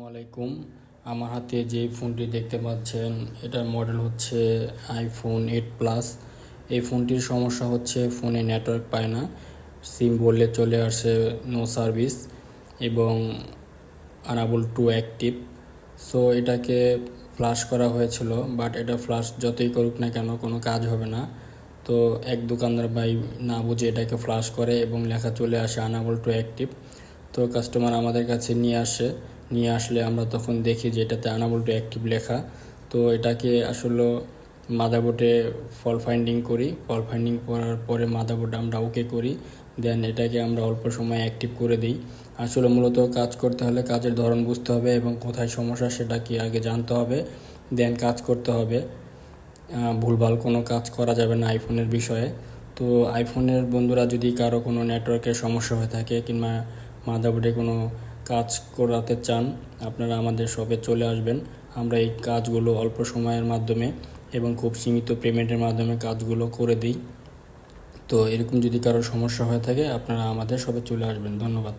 আলাইকুম। আমার হাতে যে ফোনটি দেখতে পাচ্ছেন এটার মডেল হচ্ছে আইফোন 8 প্লাস। এই ফোনটির সমস্যা হচ্ছে ফোনে নেটওয়ার্ক পায় না, সিম বললে চলে আসে নো সার্ভিস এবং আনএবল টু অ্যাক্টিভ। সো এটাকে ফ্লাশ করা হয়েছিল, বাট এটা ফ্লাশ যতই করুক না কেন কোনো কাজ হবে না। তো এক দোকানদার ভাই না বুঝে এটাকে ফ্লাশ করে এবং লেখা চলে আসে আনএবল টু অ্যাক্টিভ। তো কাস্টমার আমাদের কাছে নিয়ে আসলে আমরা তখন দেখি যে এটাতে আনএবল টু অ্যাক্টিভ লেখা। তো এটাকে আসলে মাদারবোর্ডে ফল্ট ফাইন্ডিং করার পরে মাদারবোর্ড আমরা ওকে করি, দেন এটাকে আমরা অল্প সময় অ্যাক্টিভ করে দিই। আসলে মূলত কাজ করতে হলে কাজের ধরন বুঝতে হবে এবং কোথায় সমস্যা সেটা কি আগে জানতে হবে, দেন কাজ করতে হবে। ভুলভাল কোনো কাজ করা যাবে না আইফোনের বিষয়ে। তো আইফোনের বন্ধুরা যদি কারো কোনো নেটওয়ার্কের সমস্যা হয়ে থাকে কিংবা মাদারবোর্ডে কোনো কাজ করাতে চান, আপনারা আমাদের শপে চলে আসবেন। আমরা এই কাজগুলো অল্প সময়ের মাধ্যমে এবং খুব সীমিত পেমেন্টের মাধ্যমে কাজগুলো করে দিই। তো এরকম যদি কারো সমস্যা হয়ে থাকে আপনারা আমাদের শপে চলে আসবেন। ধন্যবাদ।